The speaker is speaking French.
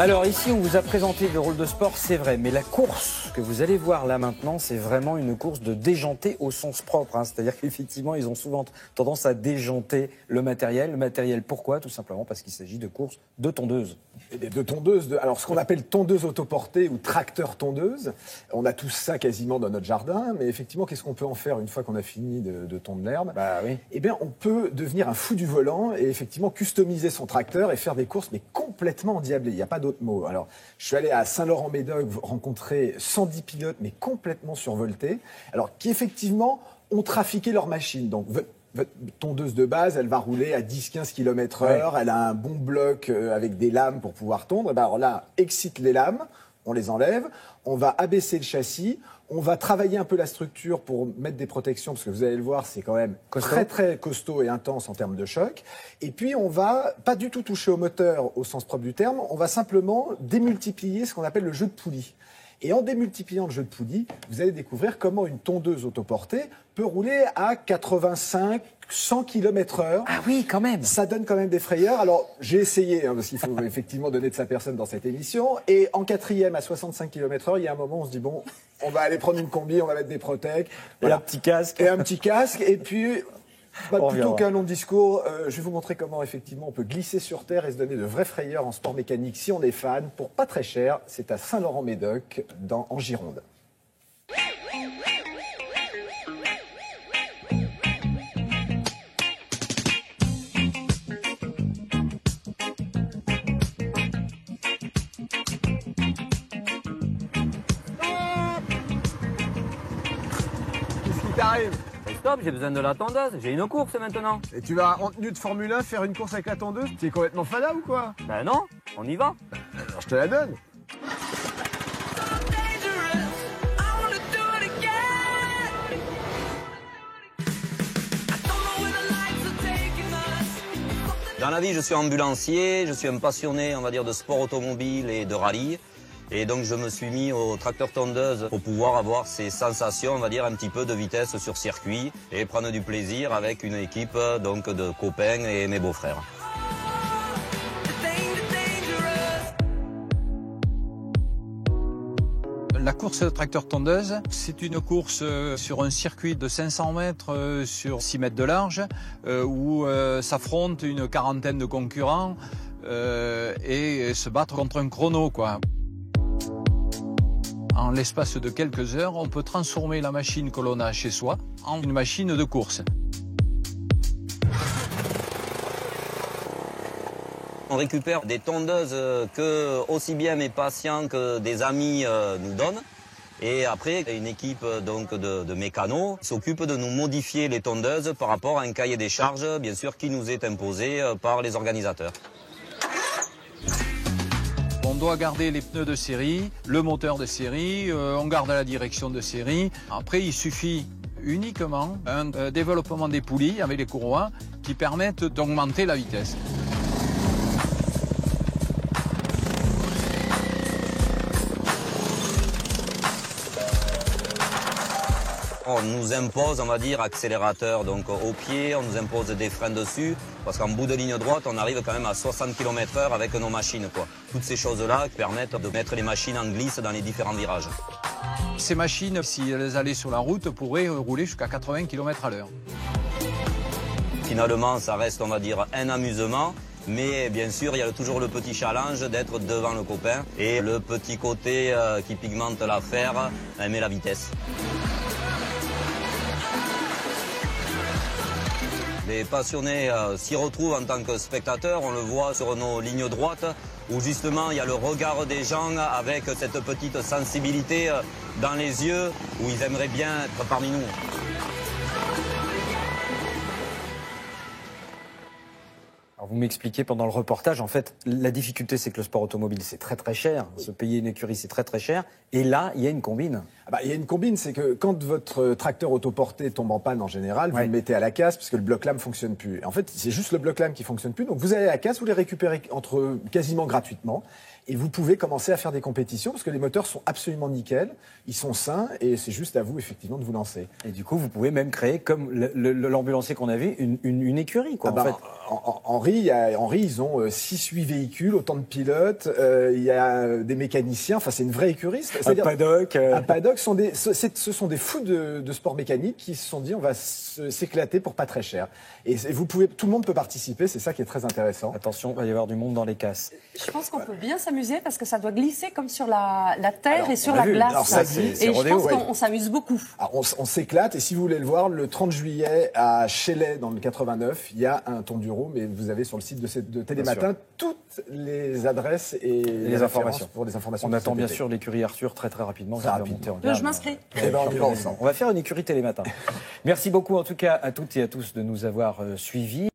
Alors ici, on vous a présenté le rôle de sport, c'est vrai, mais la course que vous allez voir là maintenant, c'est vraiment une course de déjanter au sens propre. C'est-à-dire qu'effectivement, ils ont souvent tendance à déjanter le matériel. Le matériel, pourquoi? Tout simplement parce qu'il s'agit de courses de tondeuses. Et de tondeuses, alors ce qu'on appelle tondeuse autoportée ou tracteur tondeuse, on a tous ça quasiment dans notre jardin, mais effectivement, qu'est-ce qu'on peut en faire une fois qu'on a fini de tondre l'herbe? Bah oui. Eh bien, on peut devenir un fou du volant et effectivement customiser son tracteur et faire des courses, mais complètement endiablées. Il n'y a pas d'autre mot. Alors, je suis allé à Saint-Laurent-Médoc rencontrer 110 pilotes, mais complètement survoltés, alors qui effectivement ont trafiqué leur machine. Donc, votre tondeuse de base, elle va rouler à 10-15 km/h, ouais. Elle a un bon bloc avec des lames pour pouvoir tondre. Et ben alors là, excite les lames, on les enlève, on va abaisser le châssis, on va travailler un peu la structure pour mettre des protections, parce que vous allez le voir, c'est quand même très très costaud et intense en termes de choc. Et puis on va pas du tout toucher au moteur au sens propre du terme, on va simplement démultiplier ce qu'on appelle le jeu de poulie. Et en démultipliant le jeu de poulie, vous allez découvrir comment une tondeuse autoportée peut rouler à 85, 100 km/h. Ah oui, quand même. Ça donne quand même des frayeurs. Alors, j'ai essayé, parce qu'il faut effectivement donner de sa personne dans cette émission. Et en quatrième à 65 km/h, il y a un moment où on se dit, bon, on va aller prendre une combi, on va mettre des protèques. Voilà. Et un petit casque. Et un petit casque. Et puis... plutôt qu'un long discours, je vais vous montrer comment effectivement on peut glisser sur terre et se donner de vraies frayeurs en sport mécanique si on est fan, pour pas très cher. C'est à Saint-Laurent-Médoc, en Gironde. Qu'est-ce qui t'arrive ? Stop, j'ai besoin de la tondeuse, j'ai une course maintenant. Et tu vas en tenue de Formule 1 faire une course avec la tondeuse? Tu es complètement fada ou quoi? Ben non, on y va. Alors je te la donne. Dans la vie, je suis ambulancier, je suis un passionné, on va dire, de sport automobile et de rallye. Et donc je me suis mis au tracteur tondeuse pour pouvoir avoir ces sensations, on va dire, un petit peu de vitesse sur circuit et prendre du plaisir avec une équipe donc de copains et mes beaux-frères. La course de tracteur tondeuse, c'est une course sur un circuit de 500 mètres sur 6 mètres de large où s'affrontent une quarantaine de concurrents et se battre contre un chrono, quoi. En l'espace de quelques heures, on peut transformer la machine que l'on a chez soi en une machine de course. On récupère des tondeuses que aussi bien mes patients que des amis nous donnent. Et après, une équipe donc de mécanos s'occupe de nous modifier les tondeuses par rapport à un cahier des charges, bien sûr, qui nous est imposé par les organisateurs. On doit garder les pneus de série, le moteur de série, on garde la direction de série. Après, il suffit uniquement un développement des poulies avec les courroies qui permettent d'augmenter la vitesse. On nous impose, on va dire, accélérateur donc au pied, on nous impose des freins dessus, parce qu'en bout de ligne droite, on arrive quand même à 60 km/h avec nos machines, quoi. Toutes ces choses-là qui permettent de mettre les machines en glisse dans les différents virages. Ces machines, si elles allaient sur la route, pourraient rouler jusqu'à 80 km/h. Finalement, ça reste, on va dire, un amusement. Mais bien sûr, il y a toujours le petit challenge d'être devant le copain et le petit côté qui pigmente l'affaire, aimer la vitesse. Les passionnés s'y retrouvent en tant que spectateurs, on le voit sur nos lignes droites, où justement il y a le regard des gens avec cette petite sensibilité dans les yeux, où ils aimeraient bien être parmi nous. Alors vous m'expliquez pendant le reportage, en fait, la difficulté, c'est que le sport automobile, c'est très très cher. Se payer une écurie, c'est très très cher. Et là, il y a une combine. Il y a une combine, c'est que quand votre tracteur autoporté tombe en panne en général, vous le mettez à la casse parce que le bloc-lame fonctionne plus. Et en fait, c'est juste le bloc-lame qui fonctionne plus. Donc vous allez à la casse, vous les récupérez quasiment gratuitement. Et vous pouvez commencer à faire des compétitions parce que les moteurs sont absolument nickel, ils sont sains et c'est juste à vous effectivement de vous lancer. Et du coup, vous pouvez même créer, comme l'ambulancier qu'on a vu, une écurie, quoi. Henri, il y a Henri, ils ont 6-8 véhicules, autant de pilotes, il y a des mécaniciens, enfin c'est une vraie écurie. Un paddock. Un paddock, ce sont des fous de sport mécanique qui se sont dit on va s'éclater pour pas très cher. Et tout le monde peut participer, c'est ça qui est très intéressant. Attention, il va y avoir du monde dans les casses. Je pense qu'on peut bien s'amuser parce que ça doit glisser comme sur la terre Alors, et sur on a la vu. glace. Alors, ça, c'est et je rodéo, pense ouais. qu'on s'amuse beaucoup. Alors, on s'éclate et si vous voulez le voir, le 30 juillet à Chélet dans le 89, il y a un Tonduro, mais vous avez sur le site de Télématin toutes les adresses et les informations. pour des informations. On de attend cet bien été. sûr l'écurie Arthur très rapidement. Très Ça va rapidement. monter en gamme. Je m'inscris. Eh ben, on y va ensemble. On va faire une écurie Télématin. Merci beaucoup en tout cas à toutes et à tous de nous avoir suivis.